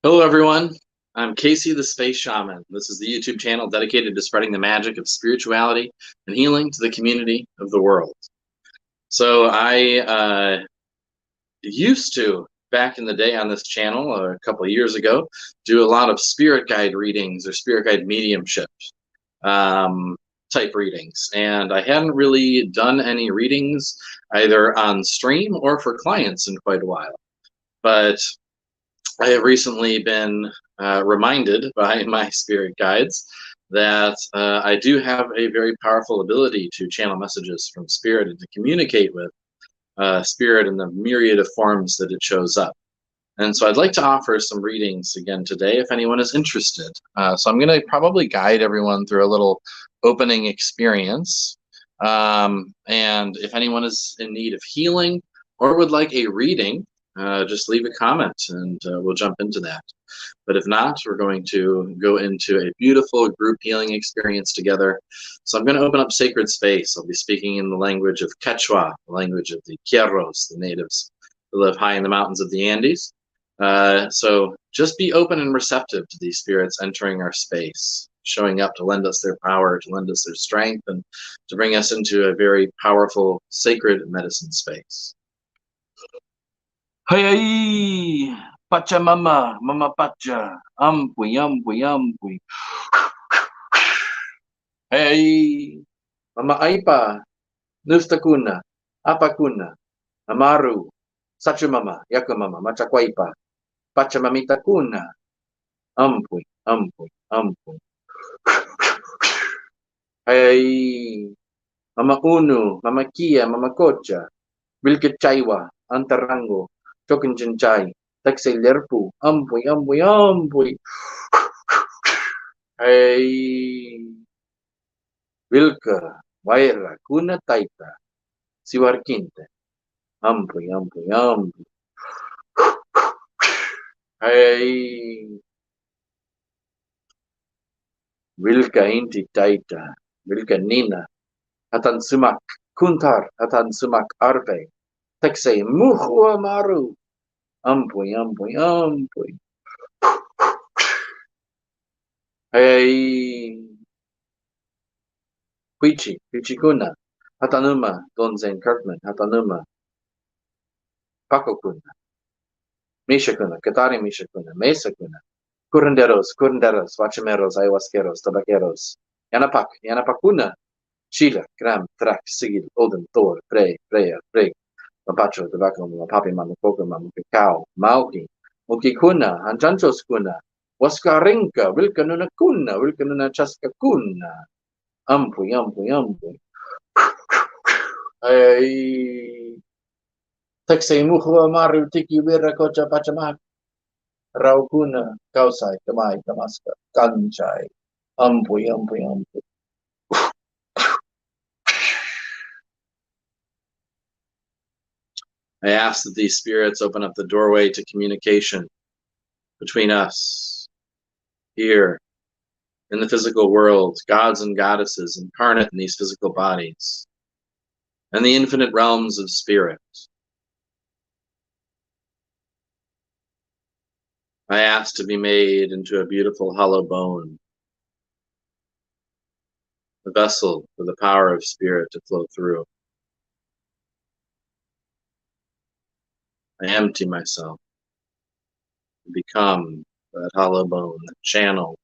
Hello, everyone. I'm Casey the Space Shaman. This is the YouTube channel dedicated to spreading the magic of spirituality and healing to the community of the world. So, I used to, back in the day on this channel a couple of years ago, do a lot of spirit guide readings or spirit guide mediumship um, type readings. And I hadn't really done any readings either on stream or for clients in quite a while. But I have recently been reminded by my spirit guides that I do have a very powerful ability to channel messages from spirit and to communicate with spirit in the myriad of forms that it shows up. And so I'd like to offer some readings again today if anyone is interested. So I'm going to probably guide everyone through a little opening experience. And if anyone is in need of healing or would like a reading, just leave a comment and we'll jump into that. But if not, we're going to go into a beautiful group healing experience together. So I'm going to open up sacred space. I'll be speaking in the language of Quechua, the language of the Quierros, the natives who live high in the mountains of the Andes. So just be open and receptive to these spirits entering our space, showing up to lend us their power, to lend us their strength, and to bring us into a very powerful, sacred medicine space. Hey, Pachamama, Mama Pacha, Ampui, Ampui, Ampui. Hey, Mama Aipa, Nustakuna, Apakuna, Amaru, Sachumama, Yakumama, Machakwaipa, Pachamamita Kuna, Ampui, Ampui, Ampui. Hey, Mama Unu, Mama Kia, Mama Kocha, Bilkachaiwa, Antarango, Chokinchinchay, Taxailerpu, Ampui, Ampui, Ampui. Hey, Wilka, Waira, Kuna Taita, Siwarkinte, Ampui, Ampui, Ampui. Hey, Wilka Inti Taita, Wilka Nina, Hatan Sumak, Kuntar, Hatan Sumak Arve, Texay Muhua Maru, Ampui, Ampui, Ampui. Hey, Pichi, Pichikuna, Hatanuma, Donzen Kirkman, Hatanuma, Pakokuna, Mishakuna, Katari Mishakuna, Mesakuna, Curanderos, curanderos, guachimeros, ayahuasqueros, tabaqueros, Yanapak, Yanapakuna, Chila, Gram, Trak, Sigil, Odin, Thor, Frey, Freya, Frey, Mapacho, Tobacco, Mapapi, Mamapoko, Mamapicao, Mauki, Mukikuna, Hanchanchos Kuna, Waskarinka, Wilkanuna Kuna, Wilkanuna Chaska Kuna, Ampui, Ampui, Ampui. Ay, Taksay Mukhwa Maru Tiki Wira Kocha Pachamak, Raukuna, Kausai, Kamai, Kamaska, Kanchai. Ampui, ampui, ampui. I ask that these spirits open up the doorway to communication between us here in the physical world, gods and goddesses incarnate in these physical bodies, and the infinite realms of spirit. I ask to be made into a beautiful hollow bone, a vessel for the power of spirit to flow through. I empty myself to become that hollow bone, that channel.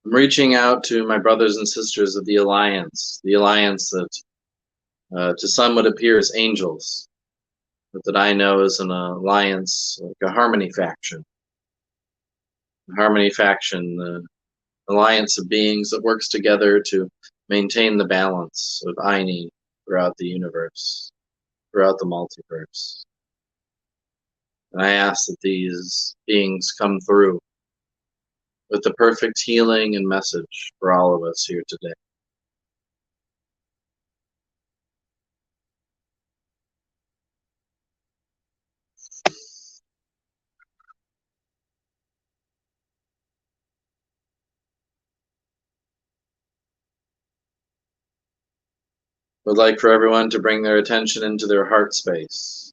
I'm reaching out to my brothers and sisters of the Alliance that to some would appear as angels, but that I know is an alliance, like a harmony faction. A harmony faction, the alliance of beings that works together to maintain the balance of Aini throughout the universe, throughout the multiverse. And I ask that these beings come through with the perfect healing and message for all of us here today. would like for everyone to bring their attention into their heart space.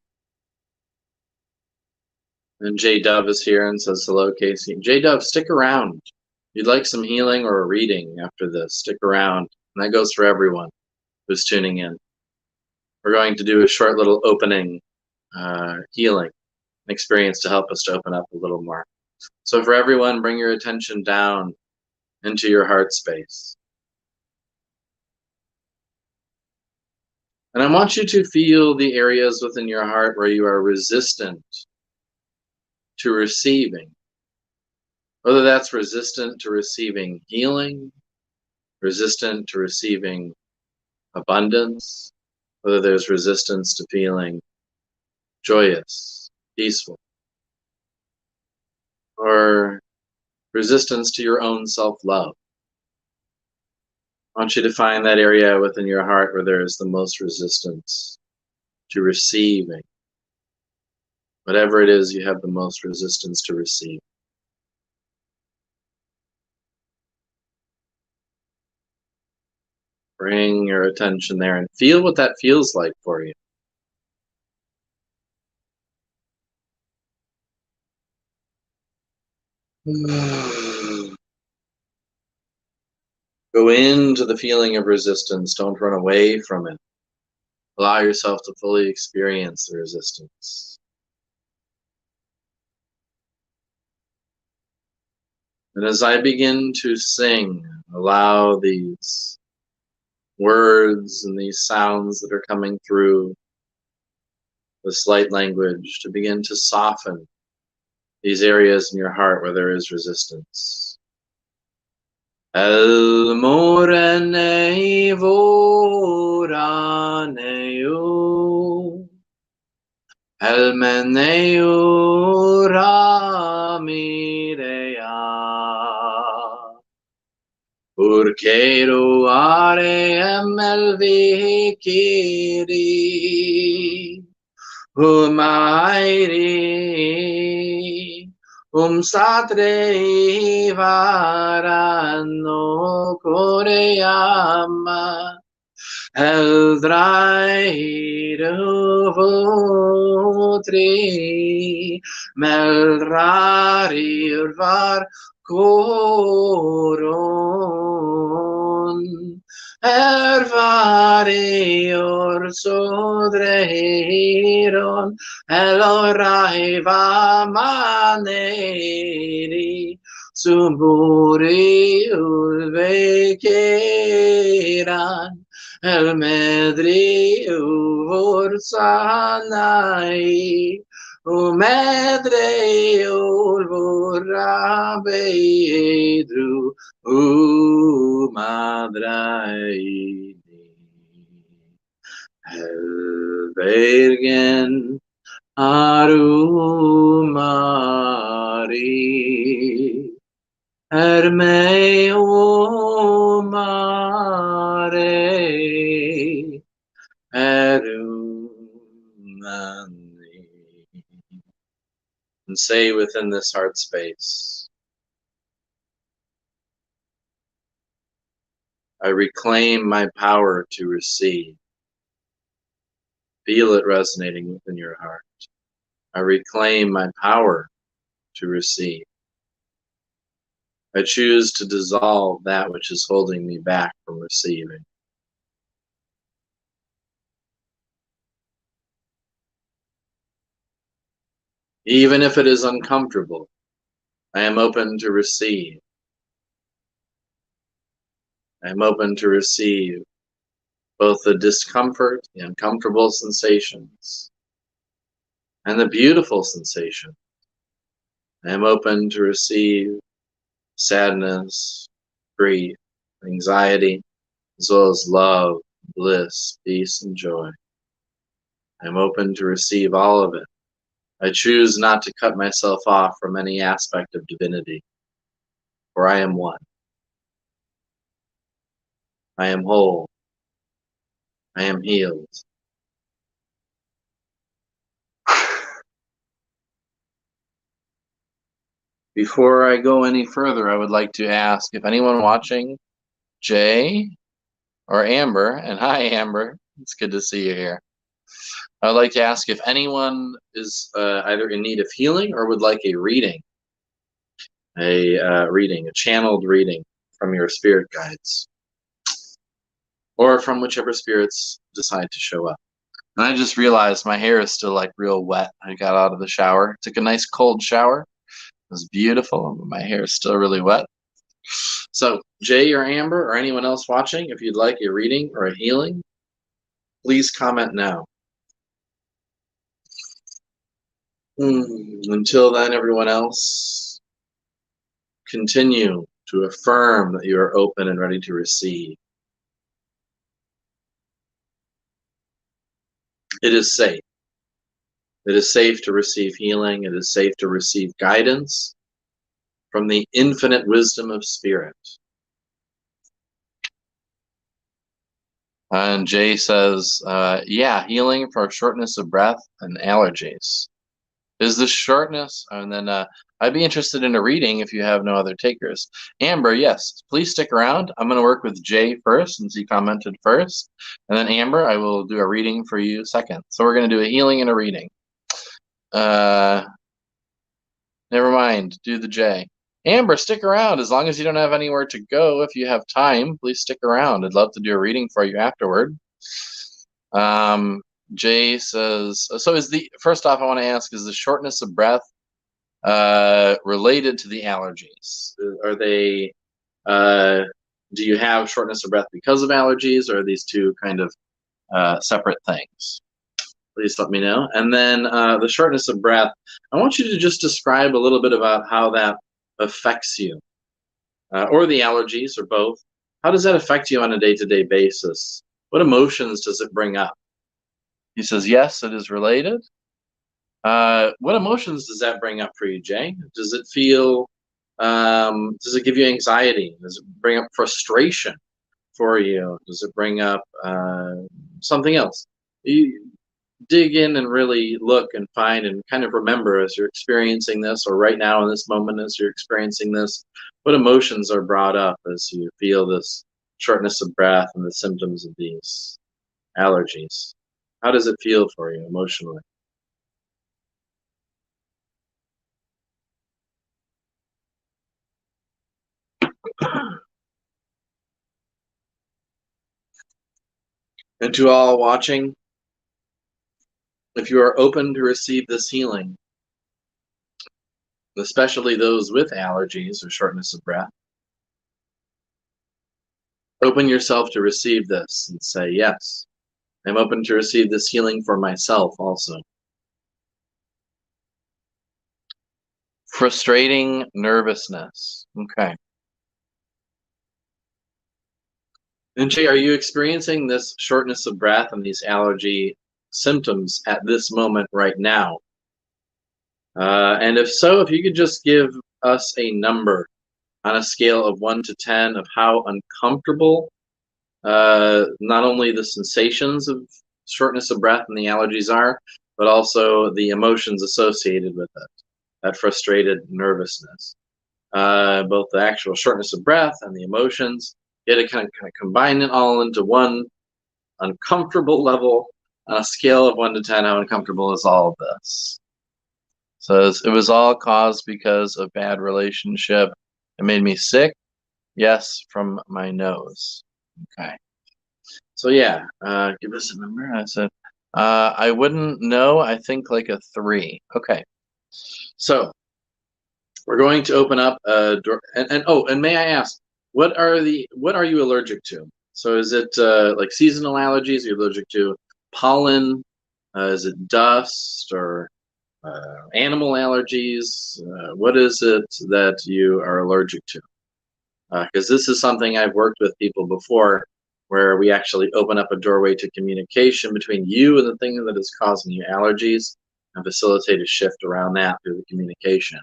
And J Dove is here and says hello, Casey. J Dove, stick around. If you'd like some healing or a reading after this, stick around. And that goes for everyone who's tuning in. We're going to do a short little opening healing experience to help us to open up a little more. So for everyone, bring your attention down into your heart space. And I want you to feel the areas within your heart where you are resistant to receiving. Whether that's resistant to receiving healing, resistant to receiving abundance, whether there's resistance to feeling joyous, peaceful, or resistance to your own self-love. I want you to find that area within your heart where there is the most resistance to receiving. Whatever it is you have the most resistance to receive. Bring your attention there and feel what that feels like for you. Go into the feeling of resistance. Don't run away from it. Allow yourself to fully experience the resistance. And as I begin to sing, allow these words and these sounds that are coming through this light language to begin to soften these areas in your heart where there is resistance. El morene voraneu, el meneu ramirea, urquero are emel vikiri, humairi, sadre varano koreama, el drairu votri, melrari urvar koron, ervari orsodreiron, elorai va maneri, sumburi ulvekeran, el medri ursanai, umedre ulvurabeidru, umadrai. El vergen arumari, ermeo mare, erumani. And say within this heart space, I reclaim my power to receive. Feel it resonating within your heart. I reclaim my power to receive. I choose to dissolve that which is holding me back from receiving. Even if it is uncomfortable, I am open to receive. I am open to receive both the discomfort, the uncomfortable sensations, and the beautiful sensation. I am open to receive sadness, grief, anxiety, as well as love, bliss, peace, and joy. I am open to receive all of it. I choose not to cut myself off from any aspect of divinity, for I am one. I am whole. I am healed. Before I go any further, I would like to ask if anyone watching, Jay or Amber, and hi Amber, It's good to see you here. I'd like to ask if anyone is either in need of healing or would like a reading, a channeled reading from your spirit guides, or from whichever spirits decide to show up. And I just realized my hair is still like real wet. I got out of the shower, took a nice cold shower. It was beautiful. My hair is still really wet. So, Jay or Amber or anyone else watching, if you'd like a reading or a healing, please comment now. Until then, everyone else, continue to affirm that you are open and ready to receive. It is safe. It is safe to receive healing. It is safe to receive guidance from the infinite wisdom of spirit. And Jay says, yeah, healing for shortness of breath and allergies. Is this shortness? And then I'd be interested in a reading if you have no other takers. Amber, yes, please stick around. I'm going to work with Jay first since he commented first. And then Amber, I will do a reading for you second. So we're going to do a healing and a reading. Never mind, do the Jay. Amber, stick around as long as you don't have anywhere to go. If you have time, please stick around. I'd love to do a reading for you afterward. Jay says, so is the, first off, I want to ask, is the shortness of breath related to the allergies? Are they, do you have shortness of breath because of allergies, or are these two kind of separate things? Please let me know. And then the shortness of breath, I want you to just describe a little bit about how that affects you, or the allergies, or both. How does that affect you on a day-to-day basis? What emotions does it bring up? He says, yes, it is related. What emotions does that bring up for you, Jay? Does it feel, does it give you anxiety? Does it bring up frustration for you? Does it bring up something else? You dig in and really look and find and kind of remember as you're experiencing this, or right now in this moment as you're experiencing this, what emotions are brought up as you feel this shortness of breath and the symptoms of these allergies. How does it feel for you emotionally? And to all watching, if you are open to receive this healing, especially those with allergies or shortness of breath, open yourself to receive this and say, yes, I'm open to receive this healing for myself also. Frustrating nervousness. Okay. And Jay, are you experiencing this shortness of breath and these allergy symptoms at this moment right now? And if so, if you could just give us a number on a scale of 1 to 10 of how uncomfortable not only the sensations of shortness of breath and the allergies are, but also the emotions associated with it, that frustrated nervousness. Both the actual shortness of breath and the emotions, you had to kind of combine it all into one uncomfortable level on a scale of 1 to 10. How uncomfortable is all of this? So it was all caused because of bad relationship. It made me sick. Yes, from my nose. Okay. So yeah, give us a number. I said, I wouldn't know. I think like a 3. Okay. So we're going to open up a door. And may I ask, what are you allergic to? So is it like seasonal allergies? Are you allergic to pollen? Is it dust or animal allergies? What is it that you are allergic to? Because this is something I've worked with people before, where we actually open up a doorway to communication between you and the thing that is causing you allergies and facilitate a shift around that through the communication.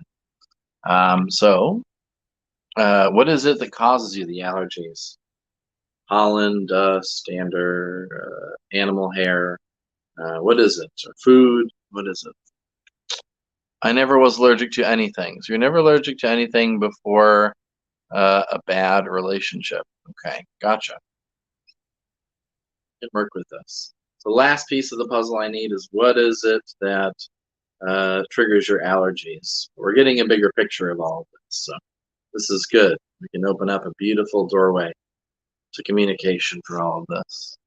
What is it that causes you the allergies? Pollen, dust, dander, animal hair. What is it? Or food? What is it? I never was allergic to anything. So you're never allergic to anything before a bad relationship. Okay, gotcha. can work with this. So the last piece of the puzzle I need is what is it that triggers your allergies? We're getting a bigger picture of all of this. So this is good. We can open up a beautiful doorway to communication for all of this.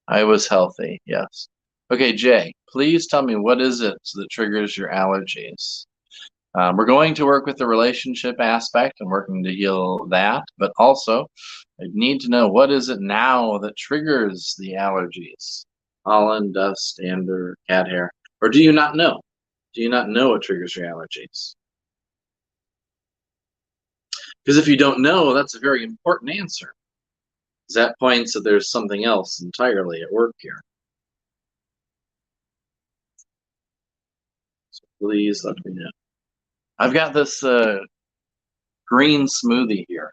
I was healthy, yes. Okay, Jay, please tell me what is it that triggers your allergies? We're going to work with the relationship aspect and working to heal that, but also I need to know what is it now that triggers the allergies? Pollen, dust, dander, cat hair, or do you not know? Do you not know what triggers your allergies? Because if you don't know, that's a very important answer. That points that there's something else entirely at work here. So please let me know. I've got this green smoothie here,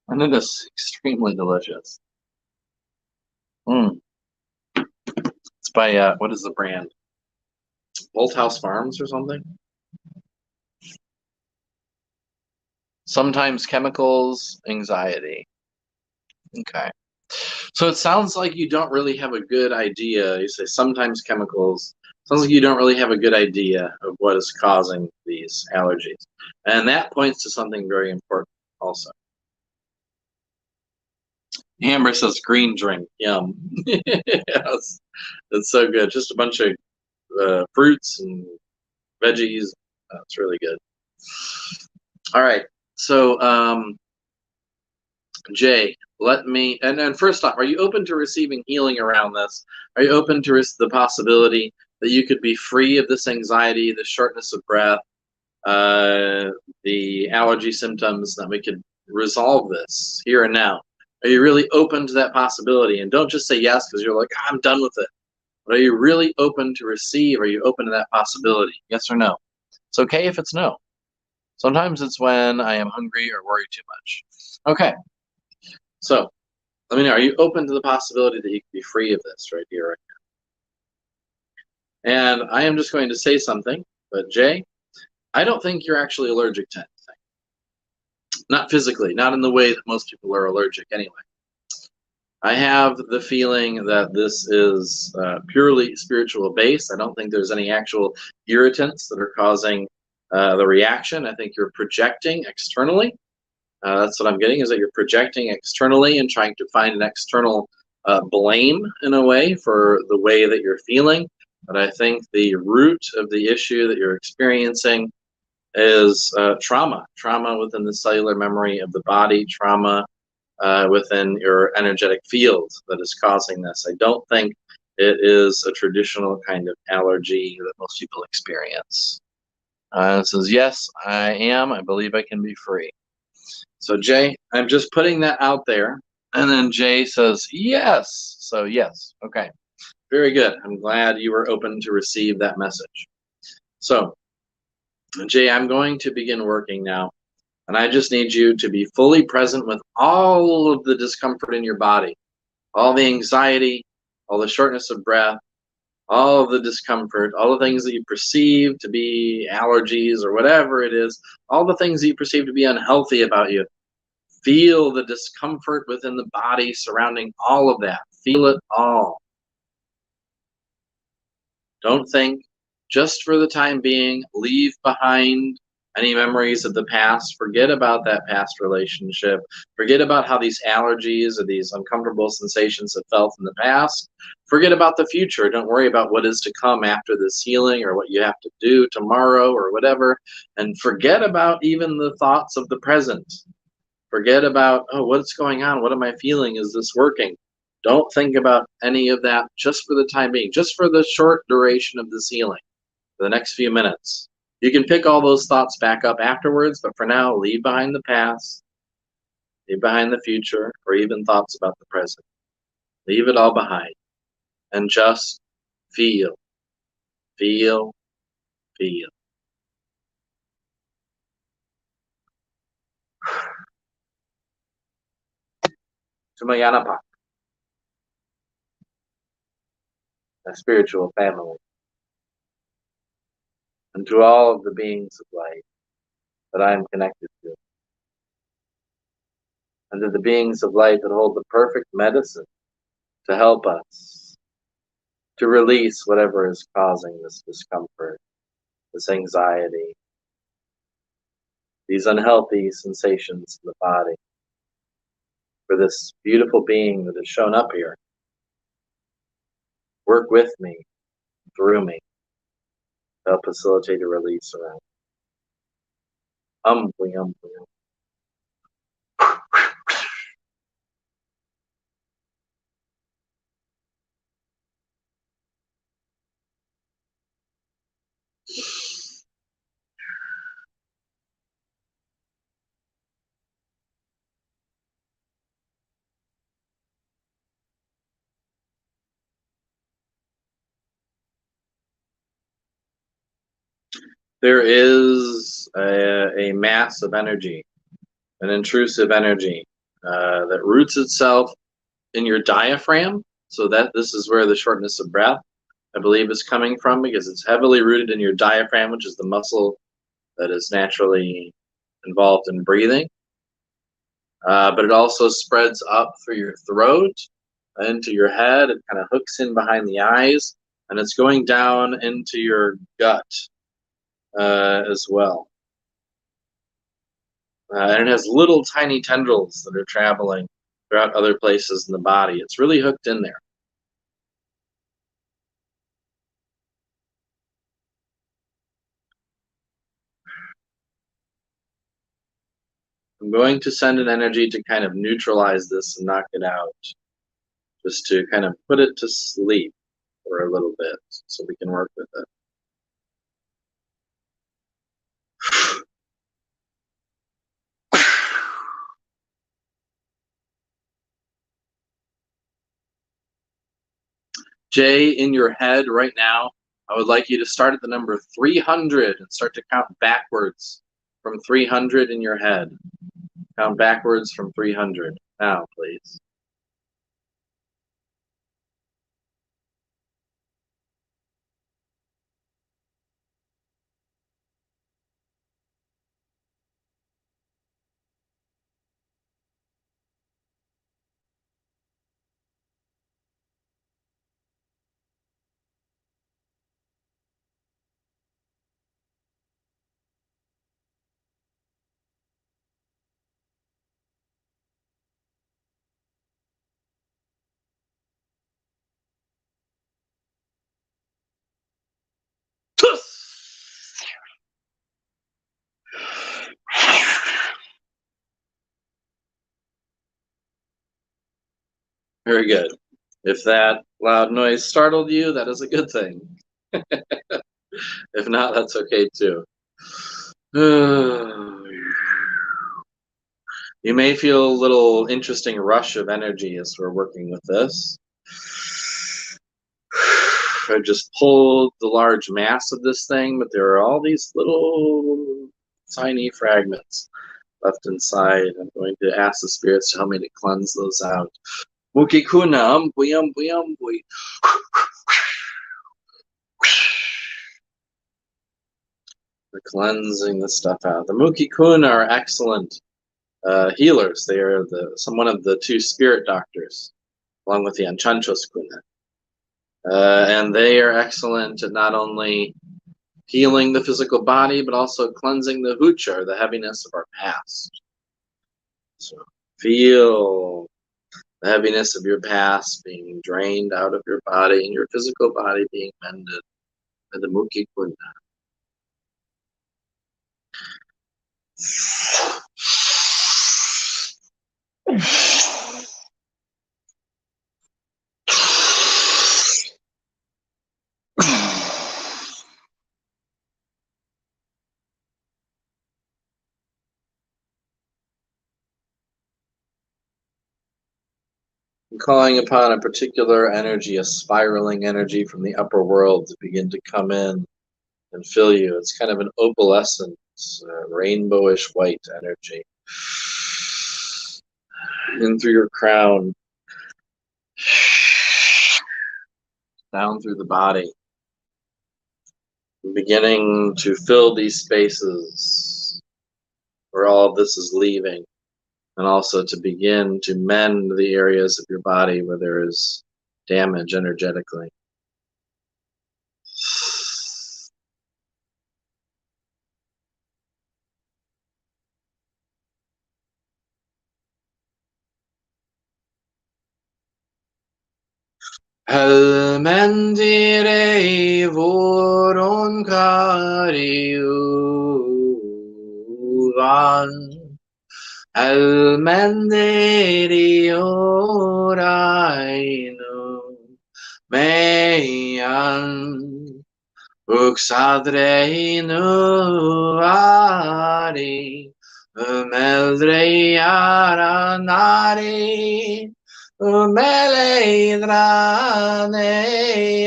and it is extremely delicious. It's by, what is the brand? Old House Farms or something? Sometimes chemicals, anxiety. Okay. So it sounds like you don't really have a good idea. You say sometimes chemicals. Sounds like you don't really have a good idea of what is causing these allergies. And that points to something very important also. Amber says green drink. Yum. Yes. It's so good. Just a bunch of fruits and veggies. It's really good. All right. So, Jay, let me, and first off, are you open to receiving healing around this? Are you open to the possibility that you could be free of this anxiety, the shortness of breath, the allergy symptoms, that we could resolve this here and now? Are you really open to that possibility? And don't just say yes because you're like, I'm done with it. But are you really open to receive? Are you open to that possibility? Yes or no? It's okay if it's no. Sometimes it's when I am hungry or worry too much. Okay. So let me know, are you open to the possibility that you can be free of this right here, right now? And I am just going to say something, but Jay, I don't think you're actually allergic to anything. Not physically, not in the way that most people are allergic anyway. I have the feeling that this is purely spiritual based. I don't think there's any actual irritants that are causing the reaction. I think you're projecting externally. That's what I'm getting, is that you're projecting externally and trying to find an external blame in a way for the way that you're feeling. But I think the root of the issue that you're experiencing is trauma within the cellular memory of the body, trauma within your energetic field that is causing this. I don't think it is a traditional kind of allergy that most people experience. It says, yes, I am. I believe I can be free. So Jay, I'm just putting that out there. And then Jay says, yes. So yes. Okay. Very good. I'm glad you were open to receive that message. So Jay, I'm going to begin working now. And I just need you to be fully present with all of the discomfort in your body, all the anxiety, all the shortness of breath, all of the discomfort, all the things that you perceive to be allergies or whatever it is, all the things that you perceive to be unhealthy about you. Feel the discomfort within the body surrounding all of that. Feel it all. Don't think. Just for the time being, leave behind any memories of the past. Forget about that past relationship. Forget about how these allergies or these uncomfortable sensations have felt in the past. Forget about the future. Don't worry about what is to come after this healing or what you have to do tomorrow or whatever. And forget about even the thoughts of the present. Forget about, oh, what's going on? What am I feeling? Is this working? Don't think about any of that just for the time being, just for the short duration of this healing, for the next few minutes. You can pick all those thoughts back up afterwards, but for now, leave behind the past, leave behind the future, or even thoughts about the present. Leave it all behind and just feel, feel, feel. Tumayanapak, a spiritual family, and to all of the beings of light that I am connected to, and to the beings of light that hold the perfect medicine to help us to release whatever is causing this discomfort, this anxiety, these unhealthy sensations in the body, for this beautiful being that has shown up here. Work with me, through me, to help facilitate a release around. Umbly, umbly, umbly. There is a mass of energy, an intrusive energy that roots itself in your diaphragm. So that this is where the shortness of breath, I believe, is coming from, because it's heavily rooted in your diaphragm, which is the muscle that is naturally involved in breathing. But it also spreads up through your throat, into your head. It kind of hooks in behind the eyes, and it's going down into your gut as well. And it has little tiny tendrils that are traveling throughout other places in the body. It's really hooked in there. I'm going to send an energy to kind of neutralize this and knock it out, just to kind of put it to sleep for a little bit so we can work with it. Jay, in your head right now, I would like you to start at the number 300 and start to count backwards from 300 in your head. Count backwards from 300. Now, please. Very good. If that loud noise startled you, that is a good thing. If not, that's okay too. You may feel a little interesting rush of energy as we're working with this. I just pulled the large mass of this thing, but there are all these little tiny fragments left inside. I'm going to ask the spirits to help me to cleanse those out. Mukikuna, umbui, umbui, umbui. We're cleansing the stuff out. The Mukikuna are excellent healers. They are one of the two spirit doctors, along with the Anchanchos Kuna. And they are excellent at not only healing the physical body, but also cleansing the hucha, or the heaviness of our past. So feel the heaviness of your past being drained out of your body, and your physical body being mended by the Mukikuna. Calling upon a particular energy, a spiraling energy from the upper world to begin to come in and fill you. It's kind of an opalescent, rainbowish white energy. In through your crown, down through the body, beginning to fill these spaces where all of this is leaving, and also to begin to mend the areas of your body where there is damage energetically. Helmendirei voron cariuvan. Helmendiri orainu meyan. Uxadreinu ari. Umeldrei aranari. Umeledrane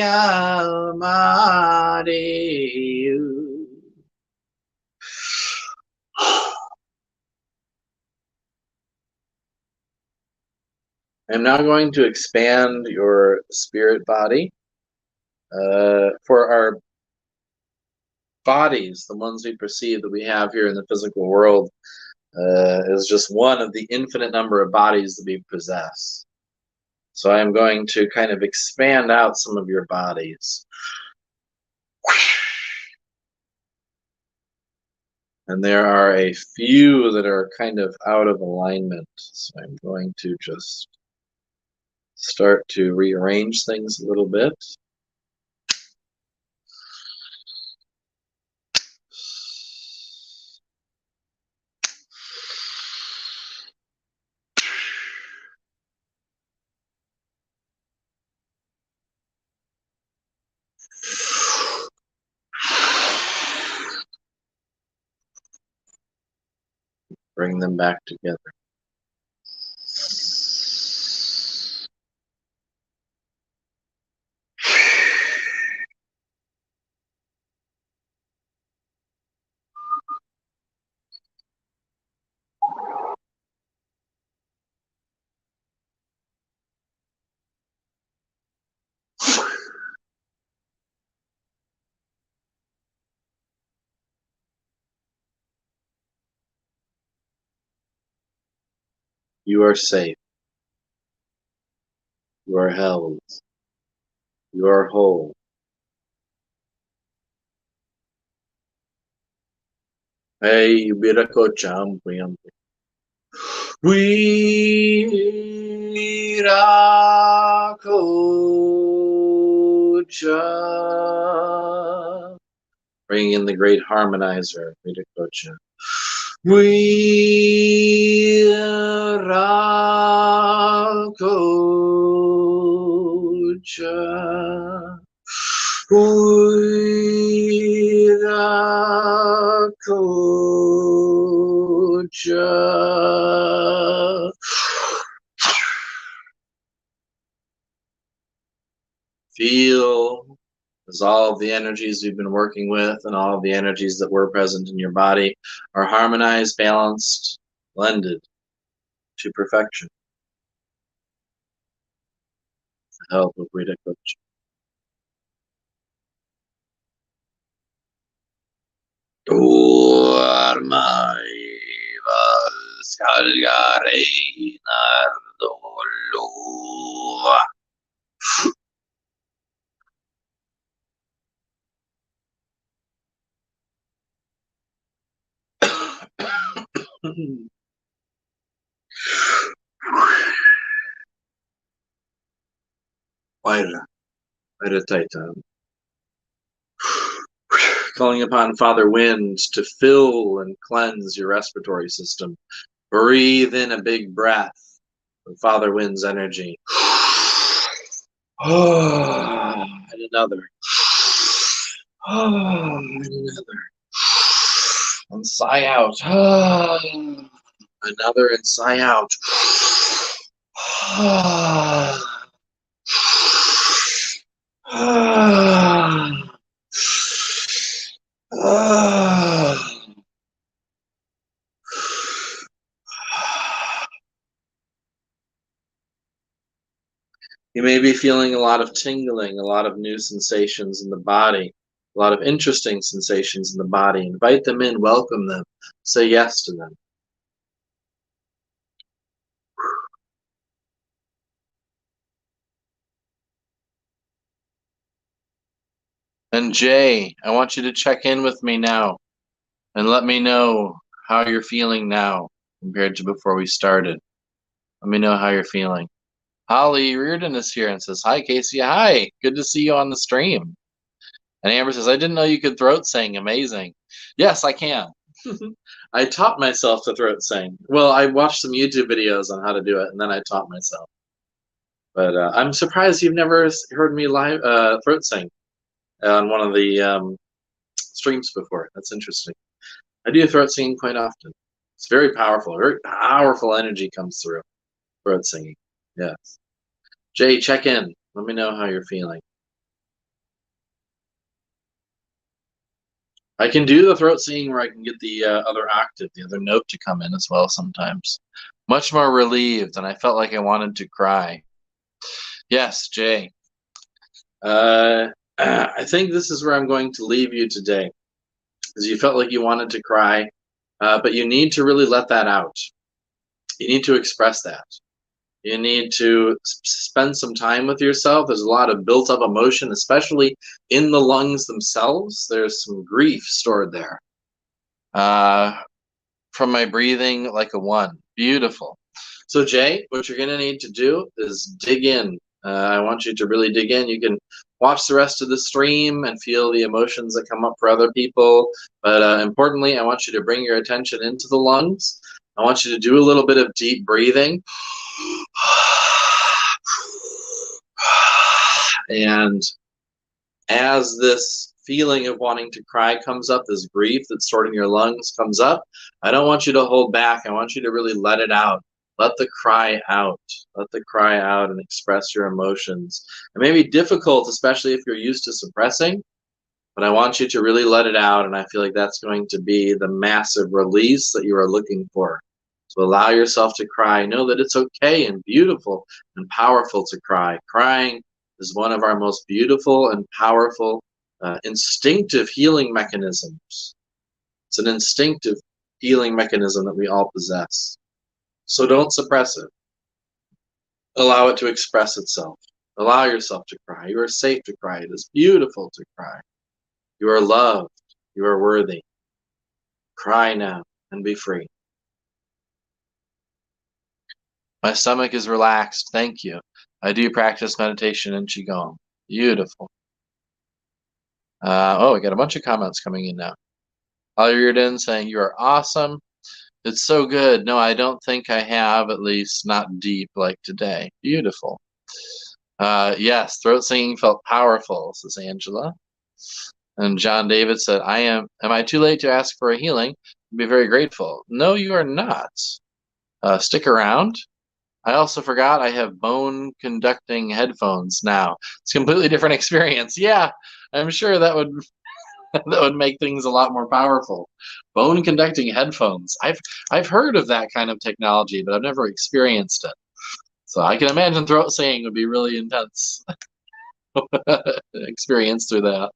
almari. I'm now going to expand your spirit body. For our bodies, the ones we perceive that we have here in the physical world, is just one of the infinite number of bodies that we possess. So I'm going to kind of expand out some of your bodies. And there are a few that are kind of out of alignment. So I'm going to just start to rearrange things a little bit. Bring them back together. You are safe. You are held. You are whole. Hey, Birako-chan, Birako-chan. Bringing in the great harmonizer, Birako-chan. Birako-chan. Birako-chan. Feel as all of the energies we've been working with and all of the energies that were present in your body are harmonized, balanced, blended to perfection. With the help of Rita Coach. Waira Titan. Calling upon Father Wind to fill and cleanse your respiratory system. Breathe in a big breath of Father Wind's energy. And another. And another. And sigh out. Another and sigh out. You may be feeling a lot of tingling, a lot of new sensations in the body, a lot of interesting sensations in the body. Invite them in, welcome them, say yes to them. And Jay, I want you to check in with me now and let me know how you're feeling now compared to before we started. Let me know how you're feeling. Holly Reardon is here and says, "Hi, Casey. Hi. Good to see you on the stream." And Amber says, "I didn't know you could throat sing. Amazing." Yes, I can. I taught myself to throat sing. Well, I watched some YouTube videos on how to do it, and then I taught myself. But I'm surprised you've never heard me live throat sing on one of the streams before. That's interesting. I do throat singing quite often. It's very powerful. Very powerful energy comes through throat singing. Yes. Jay, check in. Let me know how you're feeling. I can do the throat singing where I can get the other octave, the other note to come in as well sometimes. Much more relieved, and I felt like I wanted to cry. Yes, Jay. I think this is where I'm going to leave you today, because you felt like you wanted to cry, but you need to really let that out. You need to express that. You need to spend some time with yourself. There's a lot of built up emotion, especially in the lungs themselves. There's some grief stored there. From my breathing like a one. Beautiful. So Jay, what you're going to need to do is dig in. I want you to really dig in. You can watch the rest of the stream and feel the emotions that come up for other people. But importantly, I want you to bring your attention into the lungs. I want you to do a little bit of deep breathing. And as this feeling of wanting to cry comes up, this grief that's stored in your lungs comes up, I don't want you to hold back. I want you to really let it out. Let the cry out. Let the cry out and express your emotions. It may be difficult, especially if you're used to suppressing, but I want you to really let it out, and I feel like that's going to be the massive release that you are looking for. So allow yourself to cry. Know that it's okay and beautiful and powerful to cry. Crying is one of our most beautiful and powerful instinctive healing mechanisms. It's an instinctive healing mechanism that we all possess. So don't suppress it. Allow it to express itself. Allow yourself to cry. You are safe to cry. It is beautiful to cry. You are loved. You are worthy. Cry now and be free. My stomach is relaxed. Thank you. I do practice meditation and Qigong. Beautiful. Oh, I got a bunch of comments coming in now. Alriordan saying, "You are awesome. It's so good. No, I don't think I have, at least not deep like today." Beautiful. Yes, throat singing felt powerful, says Angela. And John David said, am I too late to ask for a healing? I'd be very grateful. No, you are not. Stick around. I also forgot I have bone conducting headphones now. It's a completely different experience. Yeah, I'm sure that would that would make things a lot more powerful. Bone conducting headphones. I've heard of that kind of technology, but I've never experienced it. So I can imagine throat singing would be really intense experience through that.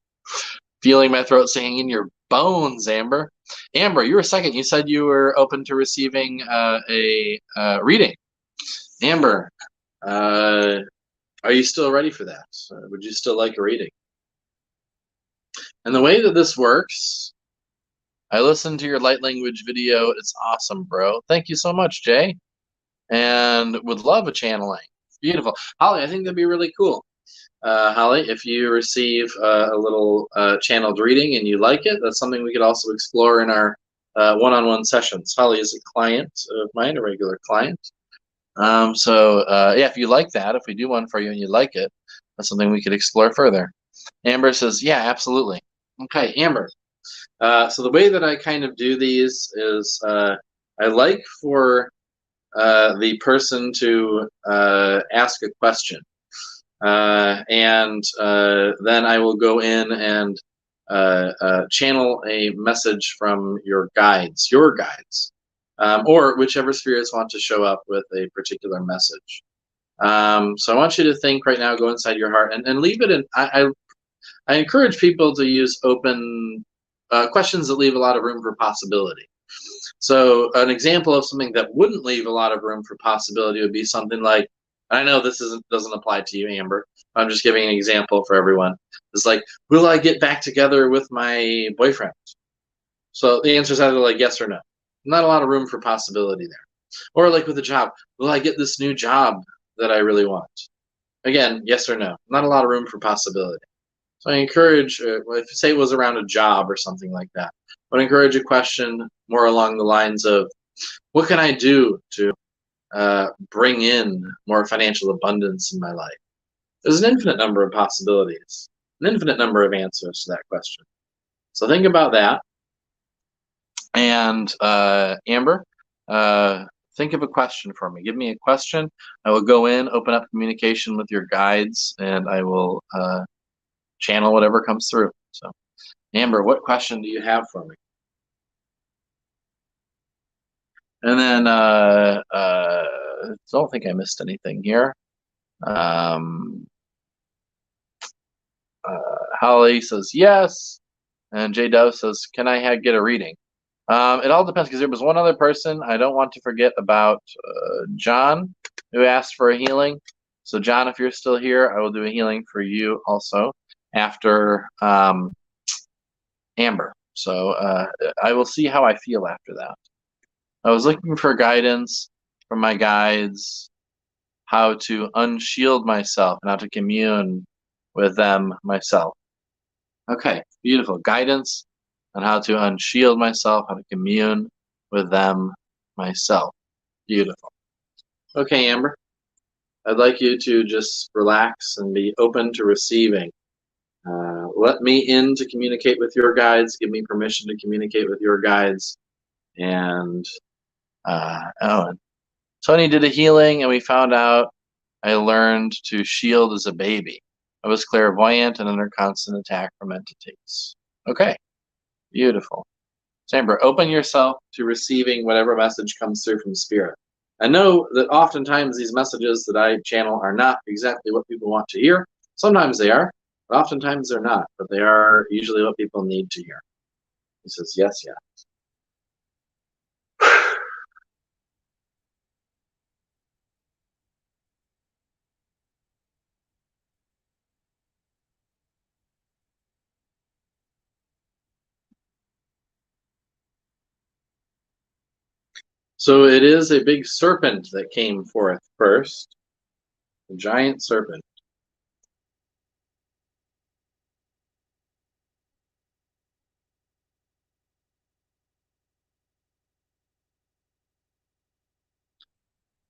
Feeling my throat singing in your bones, Amber. Amber, you were second. You said you were open to receiving a reading. Amber, are you still ready for that? Would you still like a reading? And the way that this works, I listened to your light language video. It's awesome, bro. Thank you so much, Jay. And would love a channeling. Beautiful. Holly, I think that'd be really cool. Holly, if you receive a little channeled reading and you like it, that's something we could also explore in our one-on-one sessions. Holly is a client of mine, a regular client. Yeah, if you like that, if we do one for you and you like it, that's something we could explore further. Amber says, yeah, absolutely. Okay, Amber. So the way that I kind of do these is I like for the person to ask a question. And then I will go in and channel a message from your guides, or whichever spirits want to show up with a particular message. So I want you to think right now, go inside your heart and leave it in. I encourage people to use open questions that leave a lot of room for possibility. So an example of something that wouldn't leave a lot of room for possibility would be something like, I know this doesn't apply to you, Amber. I'm just giving an example for everyone. It's like, will I get back together with my boyfriend? So the answer is either like yes or no. Not a lot of room for possibility there. Or like with a job, will I get this new job that I really want? Again, yes or no. Not a lot of room for possibility. So I encourage, if say it was around a job or something like that, I would encourage a question more along the lines of, what can I do to bring in more financial abundance in my life? There's an infinite number of possibilities, an infinite number of answers to that question. So think about that. And Amber, think of a question for me. Give me a question. I will go in, open up communication with your guides, and I will channel whatever comes through. So, Amber, what question do you have for me? And then, don't think I missed anything here. Holly says yes, and J Dove says, "Can I get a reading?" It all depends, because there was one other person I don't want to forget about, John, who asked for a healing. So, John, if you're still here, I will do a healing for you also after Amber. So I will see how I feel after that. I was looking for guidance from my guides, how to unshield myself and how to commune with them myself. Okay, beautiful. Guidance on how to unshield myself, how to commune with them myself. Beautiful. Okay, Amber, I'd like you to just relax and be open to receiving. Let me in to communicate with your guides. Give me permission to communicate with your guides. And and Tony did a healing, and we found out I learned to shield as a baby. I was clairvoyant and under constant attack from entities. Okay, beautiful. Amber, open yourself to receiving whatever message comes through from Spirit. I know that oftentimes these messages that I channel are not exactly what people want to hear. Sometimes they are, but oftentimes they're not. But they are usually what people need to hear. He says, yes, yes. So it is a big serpent that came forth first, a giant serpent.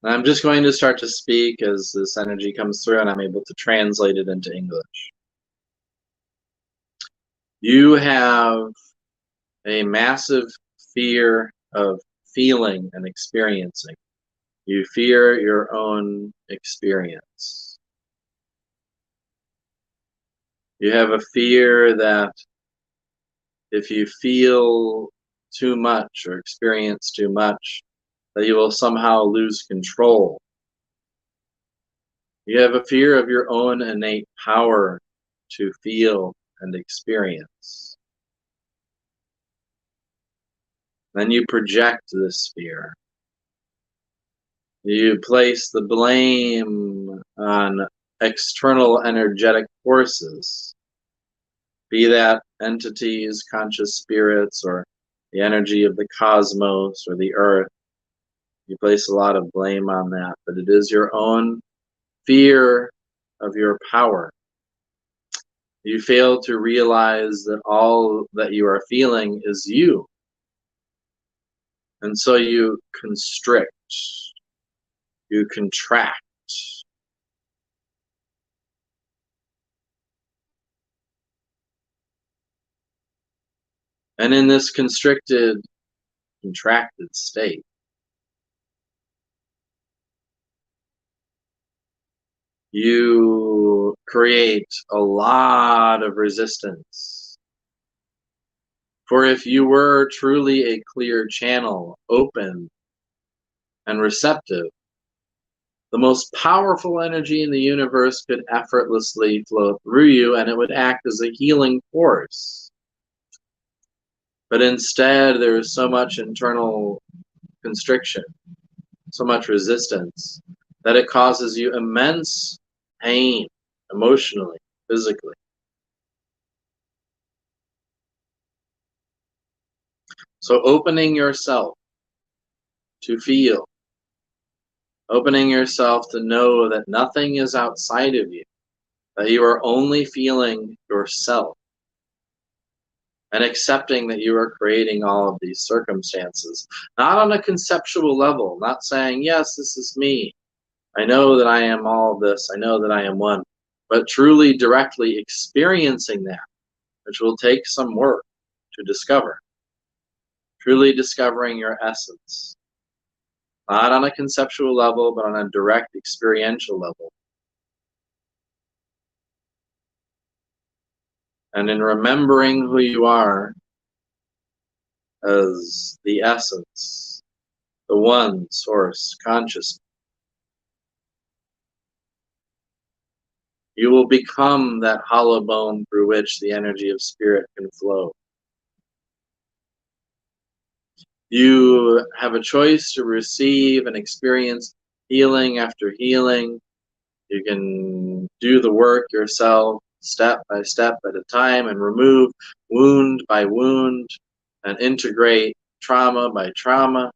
And I'm just going to start to speak as this energy comes through and I'm able to translate it into English. You have a massive fear of feeling and experiencing. You fear your own experience. You have a fear that if you feel too much or experience too much, that you will somehow lose control. You have a fear of your own innate power to feel and experience. Then you project this fear. You place the blame on external energetic forces, be that entities, conscious spirits, or the energy of the cosmos or the earth. You place a lot of blame on that, but it is your own fear of your power. You fail to realize that all that you are feeling is you. And so you constrict, you contract. And in this constricted, contracted state, you create a lot of resistance. For if you were truly a clear channel, open and receptive, the most powerful energy in the universe could effortlessly flow through you and it would act as a healing force. But instead, there is so much internal constriction, so much resistance, that it causes you immense pain, emotionally, physically. So opening yourself to feel, opening yourself to know that nothing is outside of you, that you are only feeling yourself, and accepting that you are creating all of these circumstances, not on a conceptual level, not saying, yes, this is me. I know that I am all of this. I know that I am one. But truly directly experiencing that, which will take some work to discover. Truly discovering your essence. Not on a conceptual level, but on a direct experiential level. And in remembering who you are as the essence, the one source consciousness, you will become that hollow bone through which the energy of spirit can flow. You have a choice to receive and experience healing after healing. You can do the work yourself, step by step at a time, and remove wound by wound and integrate trauma by trauma.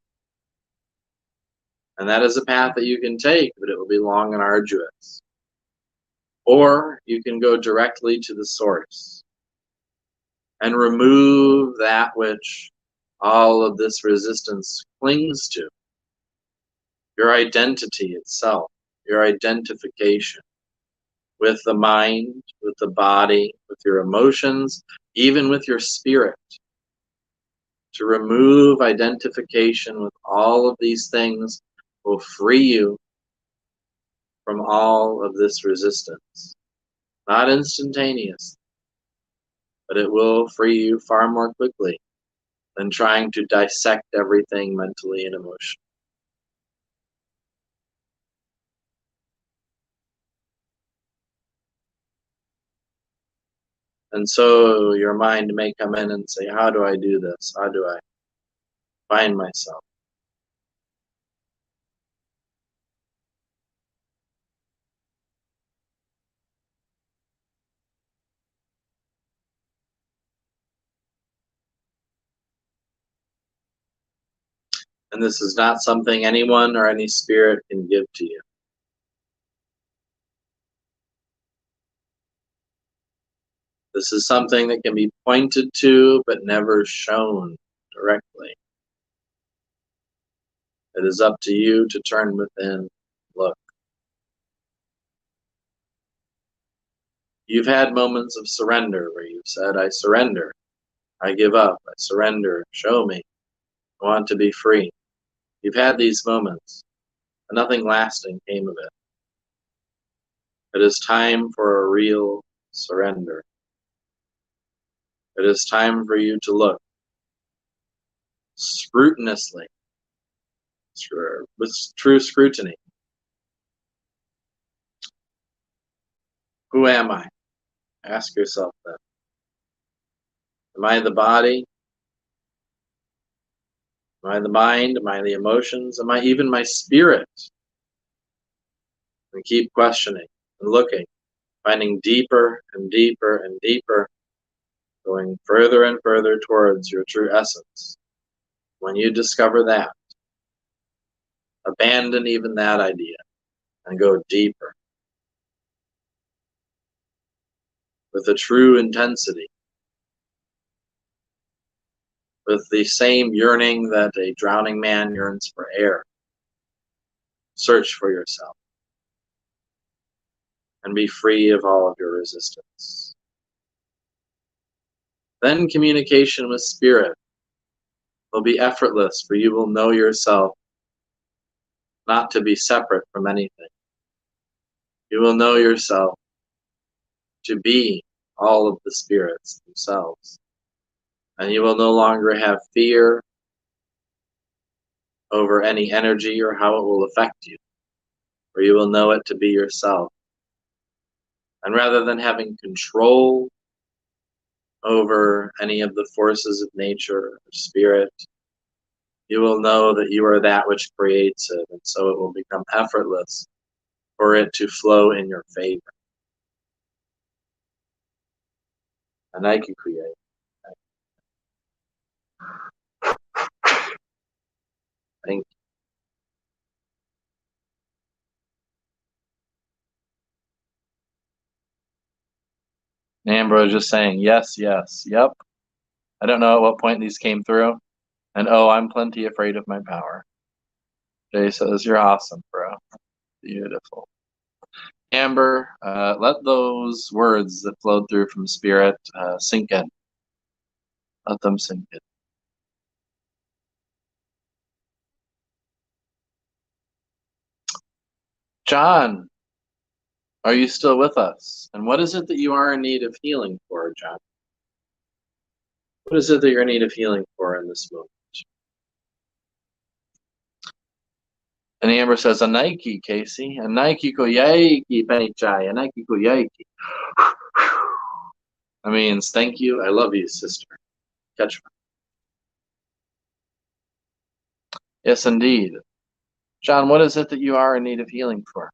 And that is a path that you can take, but it will be long and arduous. Or you can go directly to the source and remove that which all of this resistance clings to. Your identity itself, your identification with the mind, with the body, with your emotions, even with your spirit. To remove identification with all of these things will free you from all of this resistance. Not instantaneous, but it will free you far more quickly than trying to dissect everything mentally and emotionally. And so your mind may come in and say, how do I do this? How do I find myself? And this is not something anyone or any spirit can give to you. This is something that can be pointed to, but never shown directly. It is up to you to turn within, look. You've had moments of surrender where you've said, I surrender, I give up, I surrender, show me, I want to be free. You've had these moments, but nothing lasting came of it. It is time for a real surrender. It is time for you to look scrupulously, with true scrutiny. Who am I? Ask yourself that. Am I the body? Am I the mind? Am I the emotions? Am I even my spirit? And keep questioning and looking, finding deeper and deeper and deeper, going further and further towards your true essence. When you discover that, abandon even that idea and go deeper with a true intensity, with the same yearning that a drowning man yearns for air. Search for yourself and be free of all of your resistance. Then communication with spirit will be effortless, for you will know yourself not to be separate from anything. You will know yourself to be all of the spirits themselves. And you will no longer have fear over any energy or how it will affect you, for you will know it to be yourself. And rather than having control over any of the forces of nature or spirit, you will know that you are that which creates it, and so it will become effortless for it to flow in your favor. Thank you. Ambrose just saying, yes, yes, yep. I don't know at what point these came through. And oh, I'm plenty afraid of my power. Jay says, you're awesome, bro. Beautiful. Amber, let those words that flowed through from Spirit sink in. Let them sink in. John, are you still with us? And what is it that you are in need of healing for, John? What is it that you're in need of healing for in this moment? And Amber says, a Nike, Casey. A Nike ko yaiki, Penichai. A Nike ko yaiki. That means thank you. I love you, sister. Catch me. Yes, indeed. John, what is it that you are in need of healing for?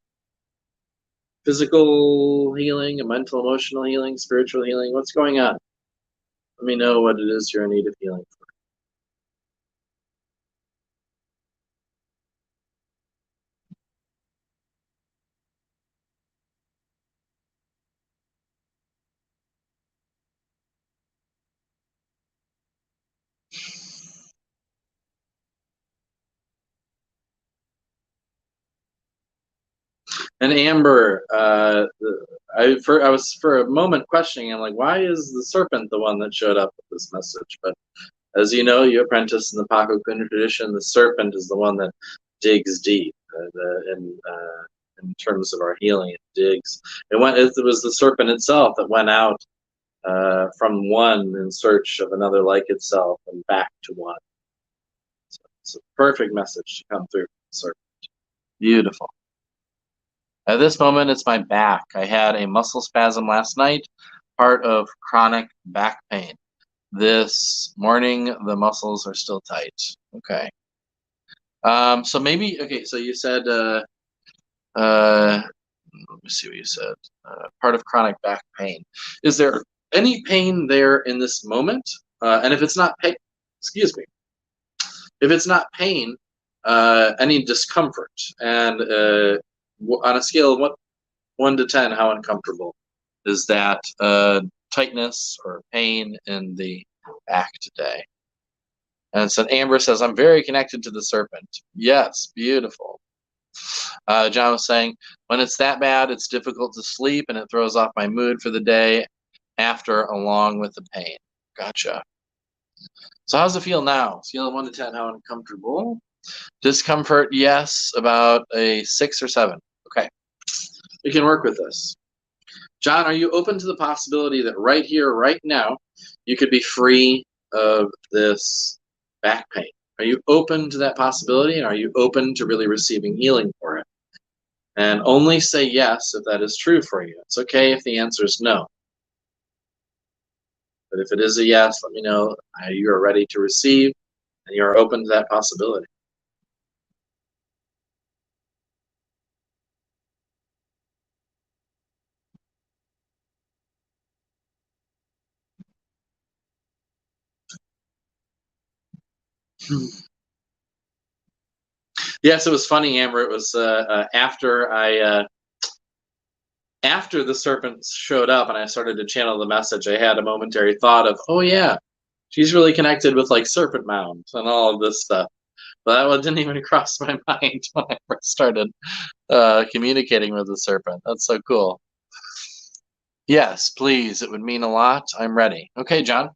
Physical healing, mental, emotional healing, spiritual healing? What's going on? Let me know what it is you're in need of healing for. And Amber, I was for a moment questioning. I'm like, why is the serpent the one that showed up with this message? But as you know, you apprentice in the Paco Kunda tradition, the serpent is the one that digs deep. In terms of our healing, it digs. It was the serpent itself that went out from one in search of another like itself and back to one. So it's a perfect message to come through from the serpent. Beautiful. At this moment, it's my back. I had a muscle spasm last night, part of chronic back pain. This morning, the muscles are still tight. Okay. So maybe, okay, so you said, let me see what you said. Part of chronic back pain. Is there any pain there in this moment? And if it's not pain, excuse me, if it's not pain, any discomfort? And on a scale of what 1 to 10, how uncomfortable is that tightness or pain in the back today? And so Amber says, I'm very connected to the serpent. Yes, beautiful. John was saying, when it's that bad, it's difficult to sleep and it throws off my mood for the day after, along with the pain. Gotcha. So how's it feel now? Scale of 1 to 10, how uncomfortable? Discomfort, yes, about a 6 or 7. Okay. We can work with this. John, are you open to the possibility that right here, right now, you could be free of this back pain? Are you open to that possibility, and are you open to really receiving healing for it? And only say yes if that is true for you. It's okay if the answer is no. But if it is a yes, let me know you are ready to receive and you are open to that possibility. Yes, it was funny, Amber. It was after the serpent showed up and I started to channel the message, I had a momentary thought of, oh yeah, she's really connected with like serpent mounds and all of this stuff. But that didn't even cross my mind when I first started communicating with the serpent. That's so cool. Yes, please. It would mean a lot. I'm ready. Okay, John.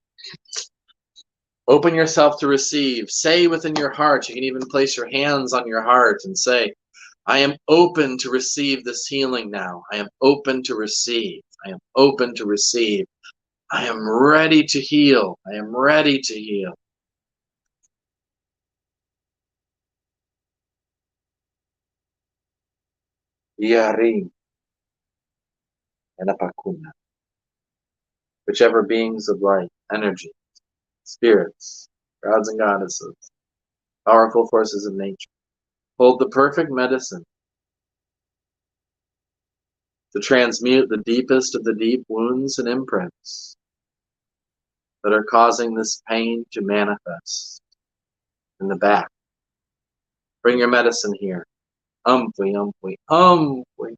Open yourself to receive. Say within your heart. You can even place your hands on your heart and say, I am open to receive this healing now. I am open to receive. I am open to receive. I am ready to heal. I am ready to heal. Yari. Enapakuna. Whichever beings of light, energy, spirits, gods and goddesses, powerful forces of nature, hold the perfect medicine to transmute the deepest of the deep wounds and imprints that are causing this pain to manifest in the back. Bring your medicine here. Umpwy, umpwy, umpwy.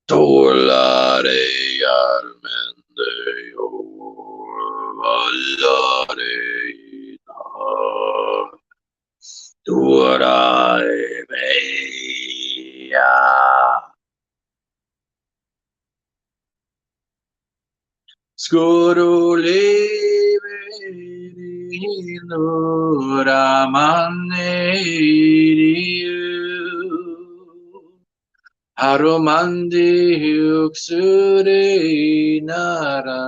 Dolare armende valare Durai meia. Scoruleveri Ramaneriu Harumandi Uxure Naranderiu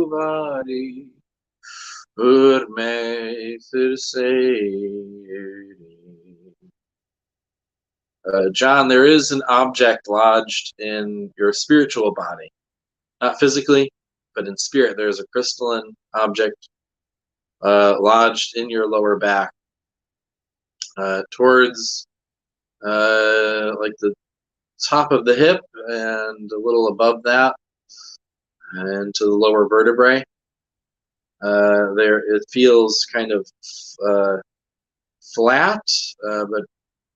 Vari Urme John, there is an object lodged in your spiritual body. Not physically, but in spirit. There's a crystalline object lodged in your lower back towards like the top of the hip and a little above that and to the lower vertebrae. There, it feels kind of flat, but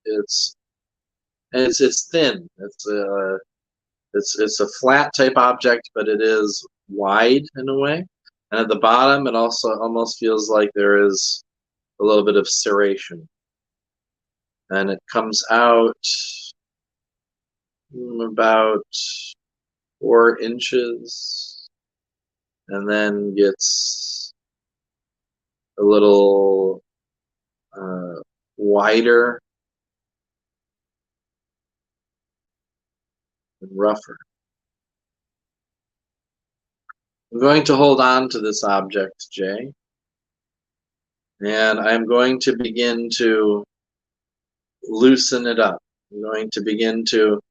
it's thin. It's a flat type object, but it is wide in a way. And at the bottom, it also almost feels like there is a little bit of serration. And it comes out about 4 inches and then gets a little wider and rougher. I'm going to hold on to this object, Jay, and I'm going to begin to loosen it up. I'm going to begin to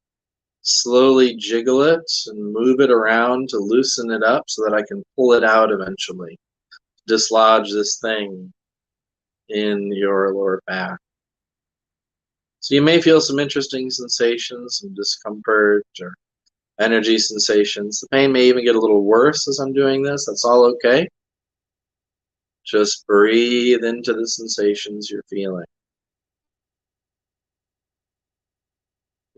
slowly jiggle it and move it around to loosen it up so that I can pull it out eventually. Dislodge this thing in your lower back. So you may feel some interesting sensations, some discomfort or energy sensations. The pain may even get a little worse as I'm doing this. That's all okay. Just breathe into the sensations you're feeling.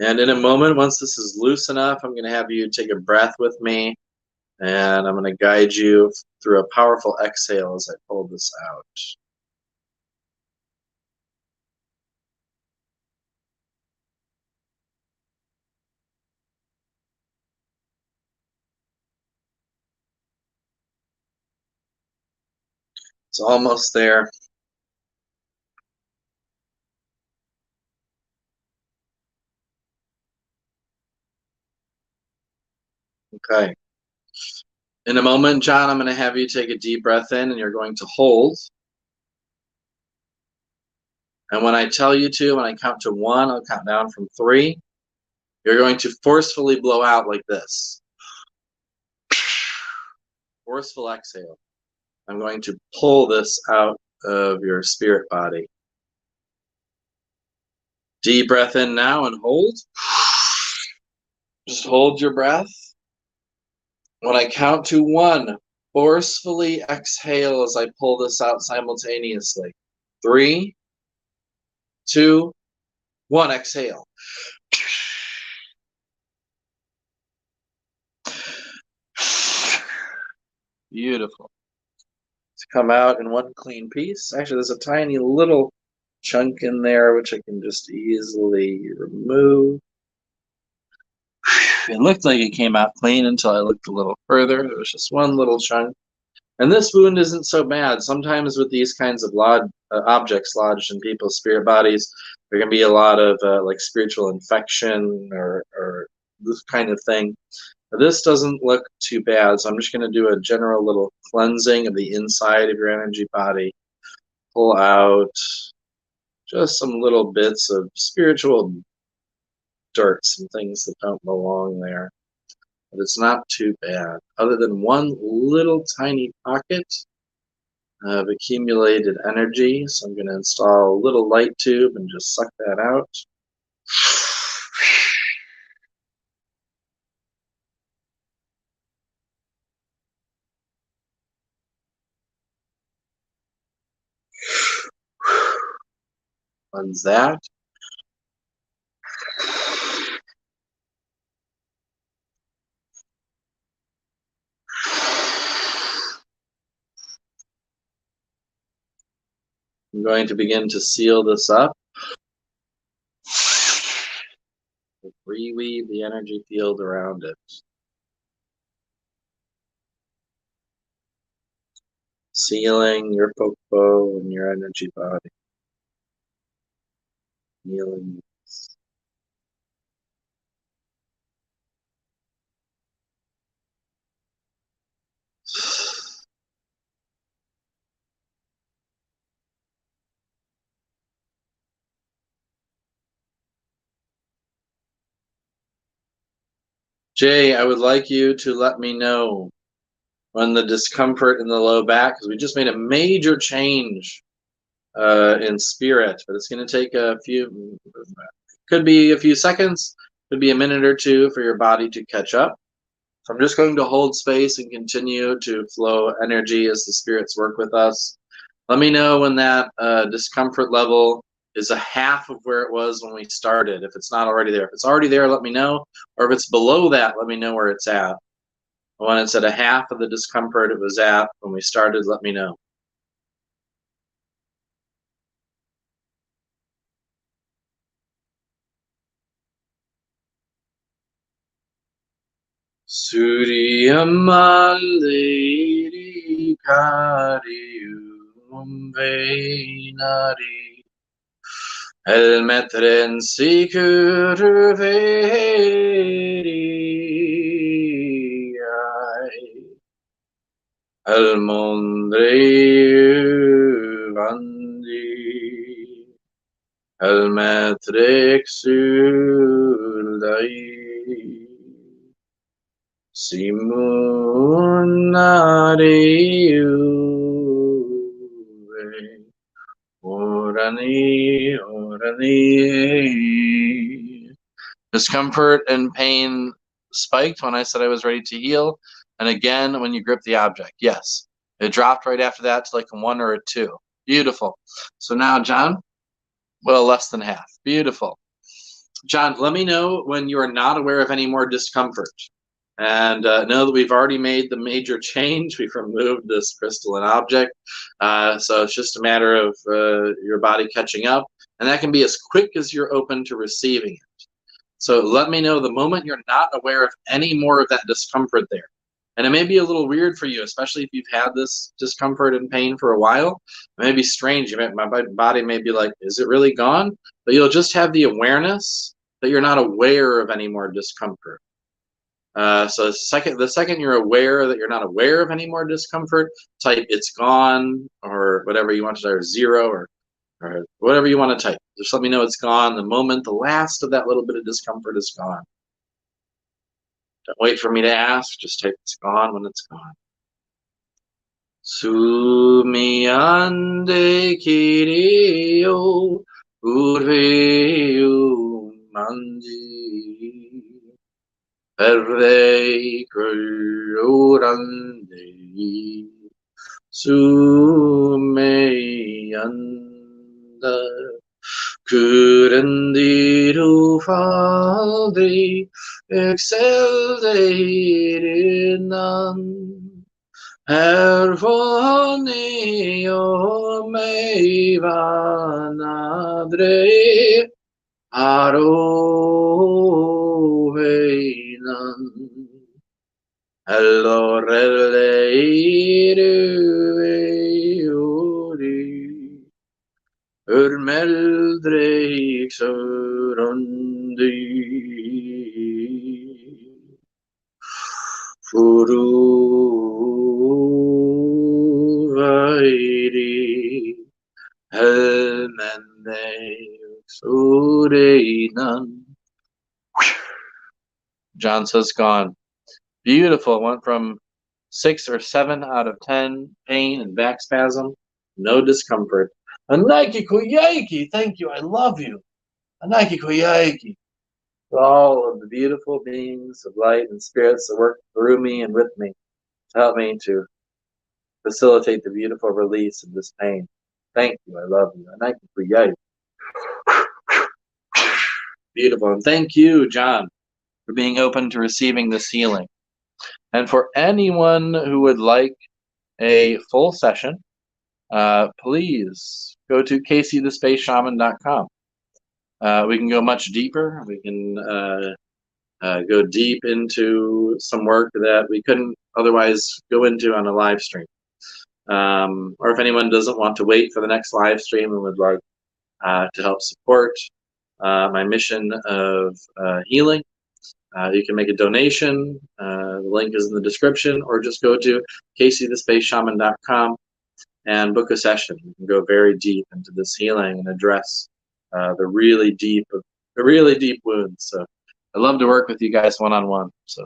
And in a moment, once this is loose enough, I'm going to have you take a breath with me, and I'm going to guide you through a powerful exhale as I pull this out. It's almost there. Okay. In a moment, John, I'm going to have you take a deep breath in, and you're going to hold. And when I tell you to, when I count to 1, I'll count down from 3. You're going to forcefully blow out like this. Forceful exhale. I'm going to pull this out of your spirit body. Deep breath in now and hold. Just hold your breath. When I count to 1, forcefully exhale as I pull this out simultaneously. 3, 2, 1, exhale. Beautiful. To come out in one clean piece. Actually, there's a tiny little chunk in there which I can just easily remove. It looked like it came out clean until I looked a little further. There was just one little chunk. And this wound isn't so bad. Sometimes with these kinds of objects lodged in people's spirit bodies, there can be a lot of like spiritual infection or this kind of thing. But this doesn't look too bad, so I'm just going to do a general little cleansing of the inside of your energy body. Pull out just some little bits of spiritual dirt, some things that don't belong there. but it's not too bad, other than one little tiny pocket of accumulated energy. So I'm going to install a little light tube and just suck that out. Cleanse that. I'm going to begin to seal this up. Reweave the energy field around it. Sealing your popo and your energy body. Healing. Jay, I would like you to let me know when the discomfort in the low back, because we just made a major change in spirit, but it's going to take a few, could be a few seconds, could be a minute or two for your body to catch up. So I'm just going to hold space and continue to flow energy as the spirits work with us. Let me know when that discomfort level is a half of where it was when we started, if it's not already there. If it's already there, let me know. Or if it's below that, let me know where it's at. When it's at a half of the discomfort it was at when we started, let me know. Suryamaliri Karium Venari El Metren Sikurveri El Mondre Vandi El Metrix Surdai Simunariuve Orani Orani. Discomfort and pain spiked when I said I was ready to heal. And again, when you grip the object, yes. It dropped right after that to like a 1 or a 2. Beautiful. So now, John, well, less than half. Beautiful. John, let me know when you are not aware of any more discomfort. And know that we've already made the major change. We've removed this crystalline object. So it's just a matter of your body catching up. And that can be as quick as you're open to receiving it. So let me know the moment you're not aware of any more of that discomfort there. And it may be a little weird for you, especially if you've had this discomfort and pain for a while. It may be strange. My body may be like, is it really gone? But you'll just have the awareness that you're not aware of any more discomfort. So the second you're aware that you're not aware of any more discomfort, type it's gone or whatever you want to type, or 0 or whatever you want to type. Just let me know it's gone the moment the last of that little bit of discomfort is gone. Don't wait for me to ask. Just type it's gone when it's gone. Sumiyande kirio urveu mandi pervei kurorande sumeyanda Curandiru faldi excelderinan Herfonio me vanadre aroveinan Elloreleiru Örmeldreik sörundi Furuvairi Helmendeik Sureinan. John says gone. Beautiful. Went from 6 or 7 out of 10 pain and back spasm, no discomfort. Anaiki Koyaiki, thank you. I love you. Anaiki Koyaiki. All of the beautiful beings of light and spirits that work through me and with me to help me to facilitate the beautiful release of this pain. Thank you. I love you. Anaiki Koyaiki. Beautiful. And thank you, John, for being open to receiving this healing. And for anyone who would like a full session, please go to CaseyTheSpaceShaman.com. We can go much deeper. We can go deep into some work that we couldn't otherwise go into on a live stream. Or if anyone doesn't want to wait for the next live stream and would like to help support my mission of healing, you can make a donation. The link is in the description, or just go to CaseyTheSpaceShaman.com and book a session. You can go very deep into this healing and address the really deep wounds. So I love to work with you guys one-on-one. So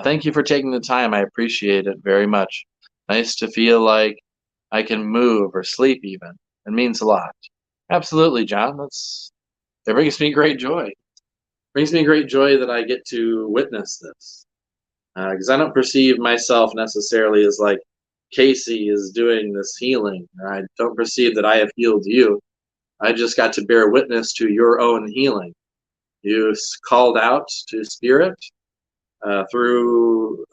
thank you for taking the time. I appreciate it very much. Nice to feel like I can move or sleep even. It means a lot. Absolutely, John. That brings me great joy. Brings me great joy that I get to witness this. Because I don't perceive myself necessarily as like Casey is doing this healing. I don't perceive that I have healed you. I just got to bear witness to your own healing. You called out to spirit through,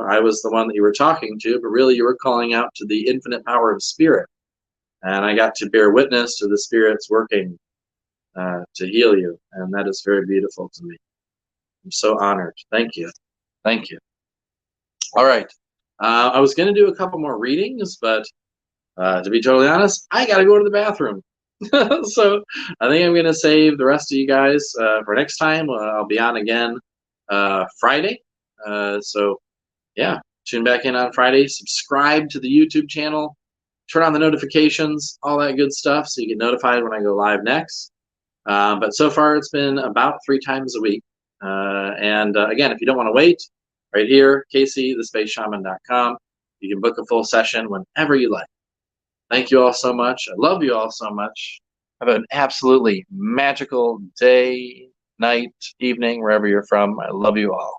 I was the one that you were talking to, but really you were calling out to the infinite power of spirit. And I got to bear witness to the spirits working to heal you. And that is very beautiful to me. I'm so honored. Thank you. Thank you. All right. I was going to do a couple more readings, but to be totally honest, I got to go to the bathroom. So I think I'm going to save the rest of you guys for next time. I'll be on again Friday. So yeah, tune back in on Friday. Subscribe to the YouTube channel. Turn on the notifications, all that good stuff, so you get notified when I go live next. But so far, it's been about 3 times a week. And again, if you don't want to wait, right here, CaseyTheSpaceShaman.com. You can book a full session whenever you like. Thank you all so much. I love you all so much. Have an absolutely magical day, night, evening, wherever you're from. I love you all.